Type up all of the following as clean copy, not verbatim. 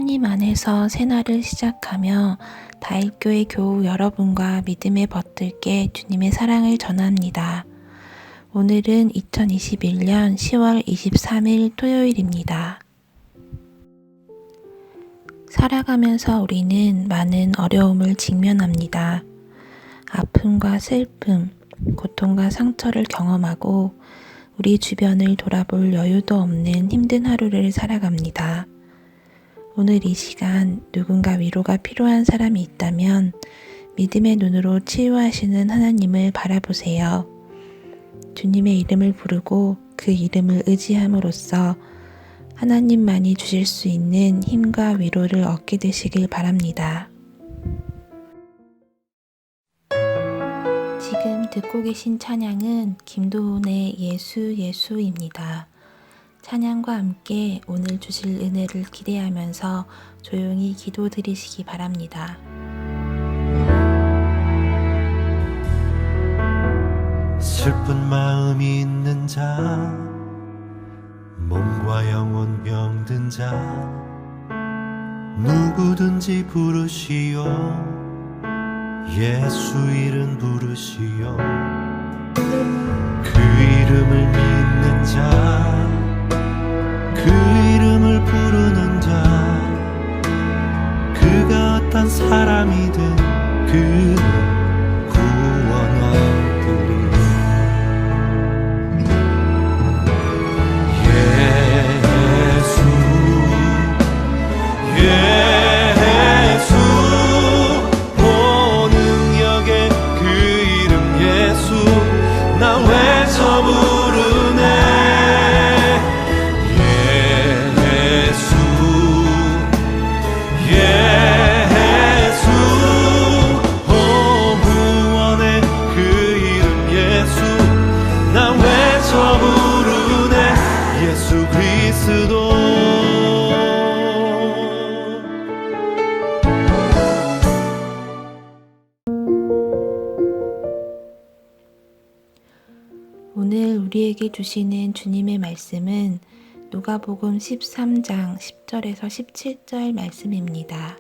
하나님 안에서 새날을 시작하며 다일교회 교우 여러분과 믿음의 벗들께 주님의 사랑을 전합니다. 오늘은 2021년 10월 23일 토요일입니다. 살아가면서 우리는 많은 어려움을 직면합니다. 아픔과 슬픔, 고통과 상처를 경험하고 우리 주변을 돌아볼 여유도 없는 힘든 하루를 살아갑니다. 오늘 이 시간 누군가 위로가 필요한 사람이 있다면 믿음의 눈으로 치유하시는 하나님을 바라보세요. 주님의 이름을 부르고 그 이름을 의지함으로써 하나님만이 주실 수 있는 힘과 위로를 얻게 되시길 바랍니다. 지금 듣고 계신 찬양은 김도훈의 예수 예수입니다. 찬양과 함께 오늘 주실 은혜를 기대하면서 조용히 기도 드리시기 바랍니다. 슬픈 마음이 있는 자, 몸과 영혼 병든 자, 누구든지 부르시오. 예수 이름 부르시오. 그 이름을 믿는 자, 그 이름을 부르는 자, 그가 어떤 사람이든 그 구원 얻으리. 예수 오 능력의 그 이름 예수 나 외쳐 부르네. 예수 예수 오 구원의 그 이름 예수 나 외쳐 부르네. 예수 그리스도. 오늘 우리에게 주시는 주님의 말씀은 누가복음 13장 10절에서 17절 말씀입니다.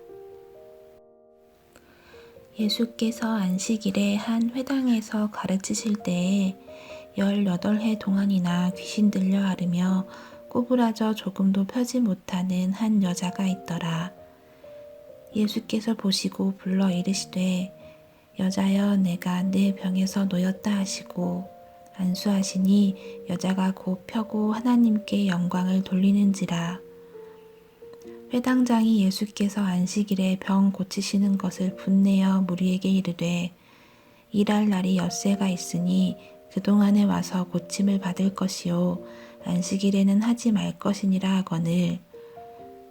예수께서 안식일에 한 회당에서 가르치실 때에 18해 동안이나 귀신 들려 앓으며 꼬부라져 조금도 펴지 못하는 한 여자가 있더라. 예수께서 보시고 불러 이르시되 여자여 내가 네 병에서 놓였다 하시고 안수하시니 여자가 곧 펴고 하나님께 영광을 돌리는지라. 회당장이 예수께서 안식일에 병 고치시는 것을 분내어 무리에게 이르되 일할 날이 엿새가 있으니 그동안에 와서 고침을 받을 것이요 안식일에는 하지 말 것이니라 하거늘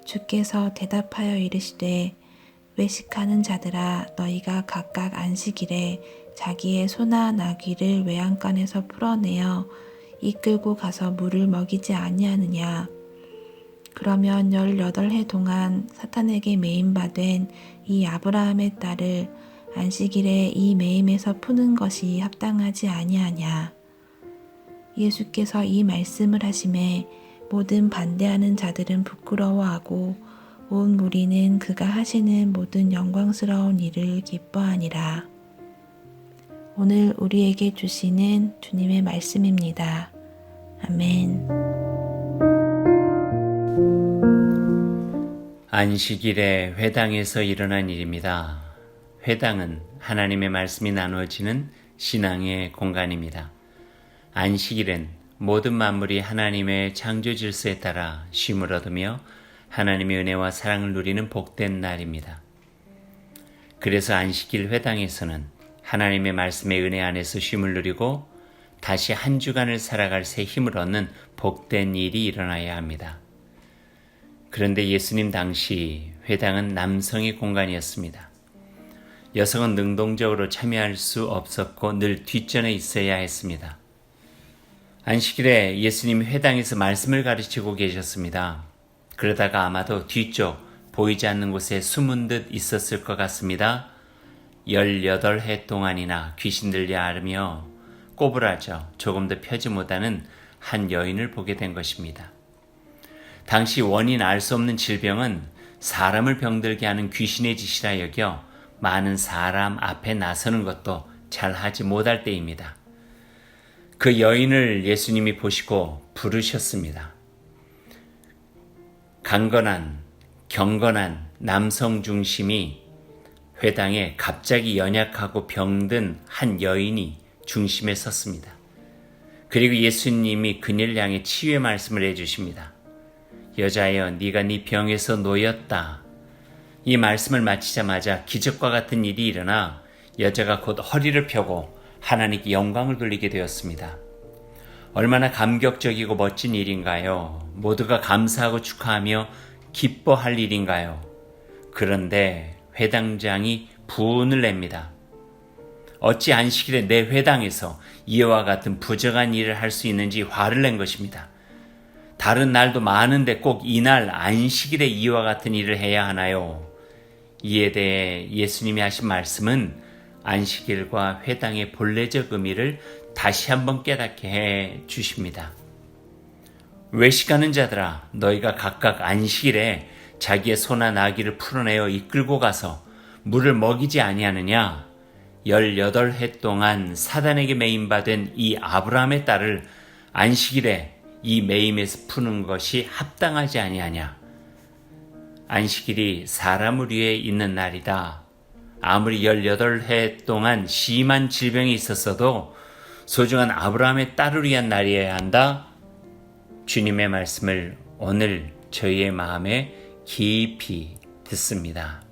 주께서 대답하여 이르시되 외식하는 자들아 너희가 각각 안식일에 자기의 소나 나귀를 외양간에서 풀어내어 이끌고 가서 물을 먹이지 아니하느냐. 그러면 18해 동안 사탄에게 매임받은 이 아브라함의 딸을 안식일에 이 매임에서 푸는 것이 합당하지 아니하냐. 예수께서 이 말씀을 하심에 모든 반대하는 자들은 부끄러워하고 온 무리는 그가 하시는 모든 영광스러운 일을 기뻐하니라. 오늘 우리에게 주시는 주님의 말씀입니다. 아멘. 안식일에 회당에서 일어난 일입니다. 회당은 하나님의 말씀이 나누어지는 신앙의 공간입니다. 안식일은 모든 만물이 하나님의 창조 질서에 따라 쉼을 얻으며 하나님의 은혜와 사랑을 누리는 복된 날입니다. 그래서 안식일 회당에서는 하나님의 말씀의 은혜 안에서 쉼을 누리고 다시 한 주간을 살아갈 새 힘을 얻는 복된 일이 일어나야 합니다. 그런데 예수님 당시 회당은 남성의 공간이었습니다. 여성은 능동적으로 참여할 수 없었고 늘 뒷전에 있어야 했습니다. 안식일에 예수님이 회당에서 말씀을 가르치고 계셨습니다. 그러다가 아마도 뒤쪽 보이지 않는 곳에 숨은 듯 있었을 것 같습니다. 18해 동안이나 귀신 들려 앓으며 꼬부라져 조금도 펴지 못하는 한 여인을 보게 된 것입니다. 당시 원인 알 수 없는 질병은 사람을 병들게 하는 귀신의 짓이라 여겨 많은 사람 앞에 나서는 것도 잘하지 못할 때입니다. 그 여인을 예수님이 보시고 부르셨습니다. 강건한, 경건한 남성 중심이 회당에 갑자기 연약하고 병든 한 여인이 중심에 섰습니다. 그리고 예수님이 그녀를 향해 치유의 말씀을 해주십니다. 여자여, 네가 네 병에서 놓였다. 이 말씀을 마치자마자 기적과 같은 일이 일어나 여자가 곧 허리를 펴고 하나님께 영광을 돌리게 되었습니다. 얼마나 감격적이고 멋진 일인가요? 모두가 감사하고 축하하며 기뻐할 일인가요? 그런데 회당장이 분을 냅니다. 어찌 안식일에 내 회당에서 이와 같은 부정한 일을 할 수 있는지 화를 낸 것입니다. 다른 날도 많은데 꼭 이날 안식일에 이와 같은 일을 해야 하나요? 이에 대해 예수님이 하신 말씀은 안식일과 회당의 본래적 의미를 다시 한번 깨닫게 해 주십니다. 외식하는 자들아, 너희가 각각 안식일에 자기의 소나 나귀를 풀어내어 이끌고 가서 물을 먹이지 아니하느냐? 18해 동안 사단에게 매임받은 이 아브라함의 딸을 안식일에 이 매임에서 푸는 것이 합당하지 아니하냐? 안식일이 사람을 위해 있는 날이다. 아무리 18해 동안 심한 질병이 있었어도 소중한 아브라함의 딸을 위한 날이어야 한다. 주님의 말씀을 오늘 저희의 마음에 깊이 듣습니다.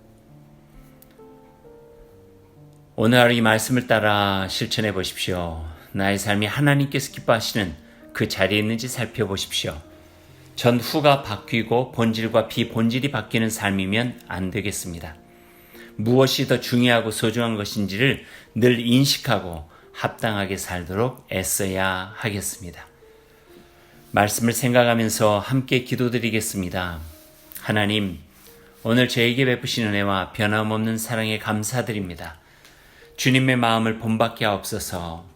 오늘 하루 이 말씀을 따라 실천해 보십시오. 나의 삶이 하나님께서 기뻐하시는 그 자리에 있는지 살펴보십시오. 전후가 바뀌고 본질과 비본질이 바뀌는 삶이면 안 되겠습니다. 무엇이 더 중요하고 소중한 것인지를 늘 인식하고 합당하게 살도록 애써야 하겠습니다. 말씀을 생각하면서 함께 기도드리겠습니다. 하나님, 오늘 저에게 베푸신 은혜와 변함없는 사랑에 감사드립니다. 주님의 마음을 본받게 하옵소서.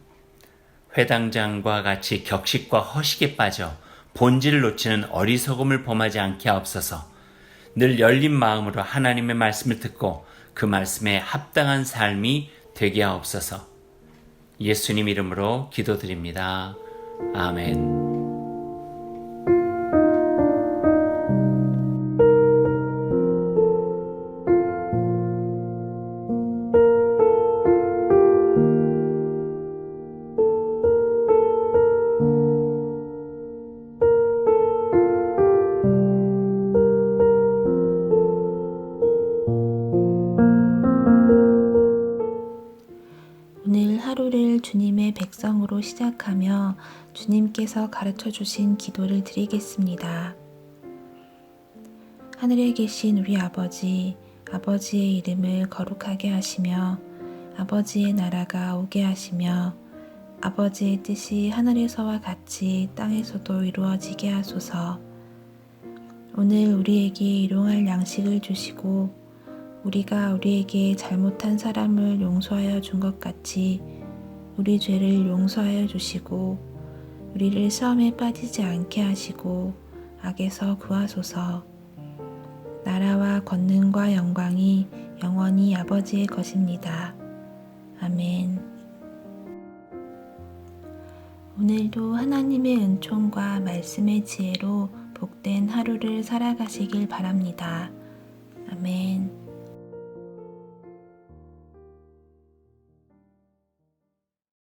회당장과 같이 격식과 허식에 빠져 본질을 놓치는 어리석음을 범하지 않게 하옵소서. 늘 열린 마음으로 하나님의 말씀을 듣고 그 말씀에 합당한 삶이 되게 하옵소서. 예수님 이름으로 기도드립니다. 아멘. 오늘 하루를 주님의 백성으로 시작하며 주님께서 가르쳐 주신 기도를 드리겠습니다. 하늘에 계신 우리 아버지, 아버지의 이름을 거룩하게 하시며 아버지의 나라가 오게 하시며 아버지의 뜻이 하늘에서와 같이 땅에서도 이루어지게 하소서. 오늘 우리에게 일용할 양식을 주시고 우리가 우리에게 잘못한 사람을 용서하여 준 것 같이 우리 죄를 용서하여 주시고 우리를 시험에 빠지지 않게 하시고 악에서 구하소서. 나라와 권능과 영광이 영원히 아버지의 것입니다. 아멘. 오늘도 하나님의 은총과 말씀의 지혜로 복된 하루를 살아가시길 바랍니다.